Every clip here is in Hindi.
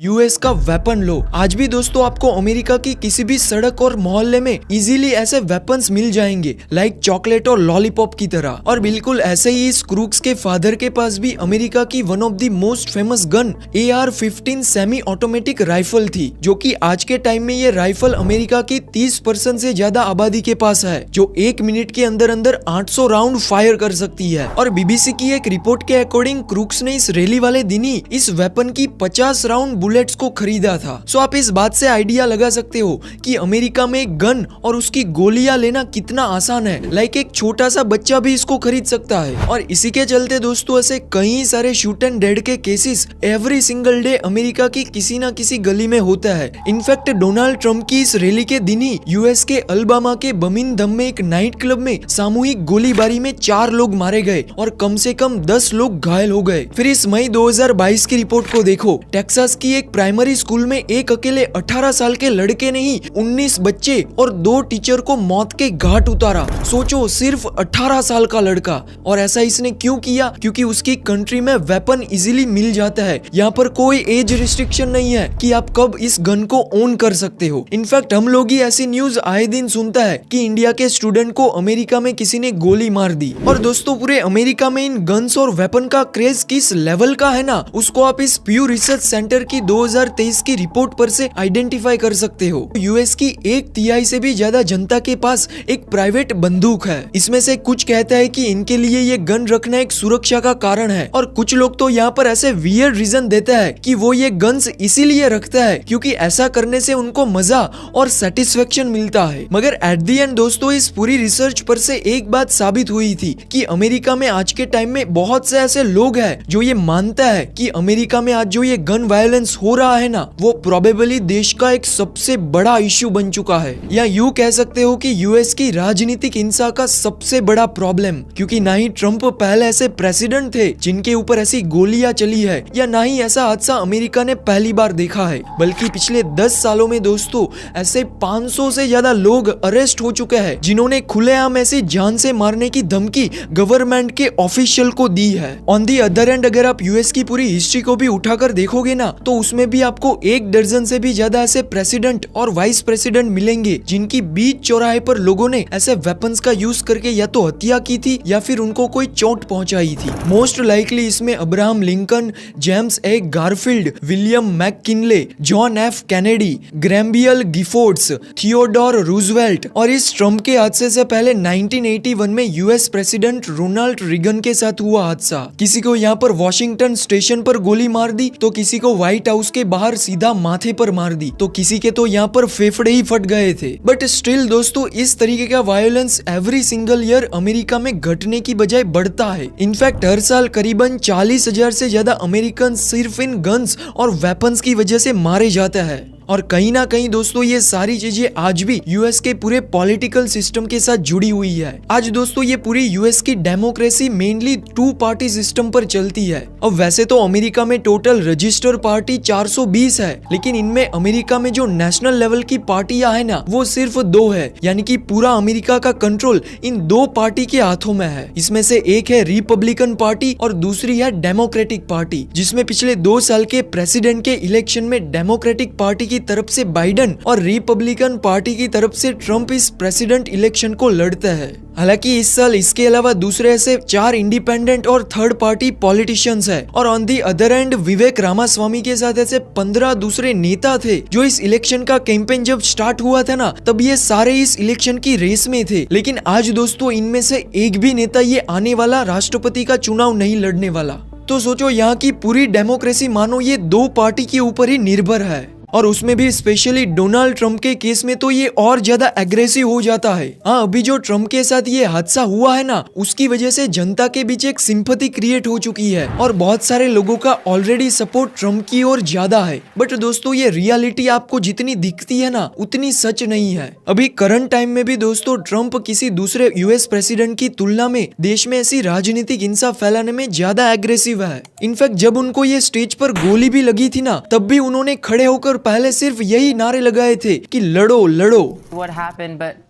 यूएस का वेपन लो। आज भी दोस्तों आपको अमेरिका की किसी भी सड़क और मोहल्ले में इजीली ऐसे वेपन्स मिल जाएंगे, लाइक चॉकलेट और लॉलीपॉप की तरह। और बिल्कुल ऐसे ही इस क्रूक्स के फादर के पास भी अमेरिका की one of the most famous gun AR-15 semi automatic rifle थी, जो कि आज के टाइम में ये राइफल अमेरिका की 30% से ज्यादा आबादी के पास है, जो 1 मिनट के अंदर अंदर 800 राउंड फायर कर सकती है। और बीबीसी की एक रिपोर्ट के अकॉर्डिंग क्रूक्स ने इस रैली वाले दिन ही इस वेपन की 50 राउंड बुलेट्स को खरीदा था। सो आप इस बात से आइडिया लगा सकते हो कि अमेरिका में एक गन और उसकी गोलियां लेना कितना आसान है। लाइक एक छोटा सा बच्चा भी इसको खरीद सकता है। और इसी के चलते दोस्तों ऐसे कई सारे शूट एंड डेड के cases every single day America की किसी ना किसी गली में होता है। इनफैक्ट डोनाल्ड ट्रंप की इस रैली के दिन ही यूएस के अल्बामा के बर्मिंघम में एक नाइट क्लब में सामूहिक गोलीबारी में 4 लोग मारे गए और कम से कम 10 लोग घायल हो गए। फिर इस मई 2022 की रिपोर्ट को देखो। टेक्सास की एक प्राइमरी स्कूल में एक अकेले 18 साल के लड़के ने ही 19 बच्चे और 2 टीचर को मौत के घाट उतारा। सोचो, सिर्फ 18 साल का लड़का। और ऐसा इसने क्यों किया? क्योंकि उसकी कंट्री में वेपन इजीली मिल जाता है। यहाँ पर कोई एज रिस्ट्रिक्शन नहीं है कि आप कब इस गन को ओन कर सकते हो। इनफैक्ट हम लोग ही ऐसी न्यूज आए दिन सुनता है कि इंडिया के स्टूडेंट को अमेरिका में किसी ने गोली मार दी। और दोस्तों पूरे अमेरिका में इन गन्स और वेपन का क्रेज किस लेवल का है ना, उसको आप इस प्यू रिसर्च सेंटर की 2023 की रिपोर्ट पर से आइडेंटिफाई कर सकते हो। यूएस की 1/3 से भी ज्यादा जनता के पास एक प्राइवेट बंदूक है। इसमें से कुछ कहता है कि इनके लिए ये गन रखना एक सुरक्षा का कारण है, और कुछ लोग तो यहाँ पर ऐसे वियर्ड रीजन देता है कि वो ये गन्स इसीलिए रखता है क्योंकि ऐसा करने से उनको मजा और सेटिस्फेक्शन मिलता है। मगर एट दी एंड दोस्तों इस पूरी रिसर्च पर से एक बात साबित हुई थी कि अमेरिका में आज के टाइम में बहुत से ऐसे लोग हैं जो ये मानता है कि अमेरिका में आज जो ये गन वायलेंस हो रहा है ना, वो प्रोबेबली देश का एक सबसे बड़ा इश्यू बन चुका है। या यूं कह सकते हो कि यूएस की राजनीतिक हिंसा का सबसे बड़ा प्रॉब्लम, क्योंकि ना ही ट्रंप पहले ऐसे प्रेसिडेंट थे जिनके ऊपर ऐसी गोलियां चली है, या ना ही ऐसा हादसा अमेरिका ने पहली बार देखा है, बल्कि पिछले 10 सालों में दोस्तों ऐसे 500 से ज्यादा लोग अरेस्ट हो चुके हैं जिन्होंने खुलेआम ऐसी जान से मारने की धमकी गवर्नमेंट के ऑफिशियल को दी है। ऑन दी अदर एंड अगर आप यूएस की पूरी हिस्ट्री को भी उठाकर देखोगे ना, तो उसमें भी आपको 1 दर्जन से भी ज्यादा ऐसे प्रेसिडेंट और वाइस प्रेसिडेंट मिलेंगे जिनकी बीच चौराहे पर लोगों ने ऐसे वेपन्स का यूज करके या तो हत्या की थी या फिर उनको कोई चोट पहुंचाई थी। मोस्ट लाइकली इसमें Abraham Lincoln, James A Garfield, William McKinley, John F Kennedy, Gabrielle Giffords, Theodore Roosevelt, और इस ट्रंप के हादसे से पहले 1981 में यूएस प्रेसिडेंट रोनाल्ड रीगन के साथ हुआ हादसा। किसी को यहाँ पर वॉशिंगटन स्टेशन पर गोली मार दी, तो किसी को व्हाइट हाउस के बाहर सीधा माथे पर मार दी, तो किसी के तो यहाँ पर फेफड़े ही फट गए थे। बट स्टिल दोस्तों इस तरीके का violence every single year America में घटने की बजाय बढ़ता है। इनफैक्ट हर साल करीबन 40,000 से ज्यादा अमेरिकन सिर्फ इन गन्स और वेपन्स की वजह से मारे जाते हैं। और कहीं ना कहीं दोस्तों ये सारी चीजें आज भी यूएस के पूरे पॉलिटिकल सिस्टम के साथ जुड़ी हुई है। आज दोस्तों ये पूरी यूएस की डेमोक्रेसी मेनली 2 पार्टी सिस्टम पर चलती है। अब वैसे तो अमेरिका में टोटल रजिस्टर्ड पार्टी 420 है, लेकिन इनमें अमेरिका में जो नेशनल लेवल की पार्टियां है ना, वो सिर्फ 2 है। यानी कि पूरा अमेरिका का कंट्रोल इन 2 पार्टी के हाथों में है। इसमें से एक है रिपब्लिकन पार्टी और दूसरी है डेमोक्रेटिक पार्टी, जिसमें पिछले 2 साल के प्रेसिडेंट के इलेक्शन में डेमोक्रेटिक पार्टी की तरफ से बाइडेन और रिपब्लिकन पार्टी की तरफ से ट्रंप इस प्रेसिडेंट इलेक्शन को लड़ते हैं। हालांकि इस साल इसके अलावा दूसरे ऐसे 4 इंडिपेंडेंट और थर्ड पार्टी पॉलिटिशियंस है, और ऑन दी अदर एंड विवेक रामास्वामी के साथ ऐसे 15 दूसरे नेता थे जो इस इलेक्शन का कैंपेन जब स्टार्ट हुआ था ना, तब ये सारे इस इलेक्शन की रेस में थे। लेकिन आज दोस्तों इनमें से एक भी नेता ये आने वाला राष्ट्रपति का चुनाव नहीं लड़ने वाला। तो सोचो यहाँ की पूरी डेमोक्रेसी मानो ये 2 पार्टी के ऊपर ही निर्भर है। और उसमें भी स्पेशली डोनाल्ड ट्रंप के केस में तो ये और ज्यादा एग्रेसिव हो जाता है। हाँ, अभी जो ट्रंप के साथ ये हादसा हुआ है ना, उसकी वजह से जनता के बीच एक सिंपैथी क्रिएट हो चुकी है और बहुत सारे लोगों का ऑलरेडी सपोर्ट ट्रंप की ओर ज्यादा है। बट दोस्तों ये रियलिटी आपको जितनी दिखती है ना, उतनी सच नहीं है। अभी करंट टाइम में भी दोस्तों ट्रंप किसी दूसरे यूएस प्रेसिडेंट की तुलना में देश में ऐसी राजनीतिक हिंसा फैलाने में ज्यादा एग्रेसिव है। इनफैक्ट जब उनको ये स्टेज पर गोली भी लगी थी ना, तब भी उन्होंने खड़े होकर पहले सिर्फ यही नारे लगाए थे कि लड़ो लड़ो। What happened, but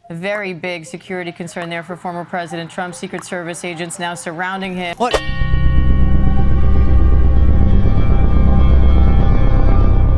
a very big security concern there for former President Trump. Secret Service agents now surrounding him. और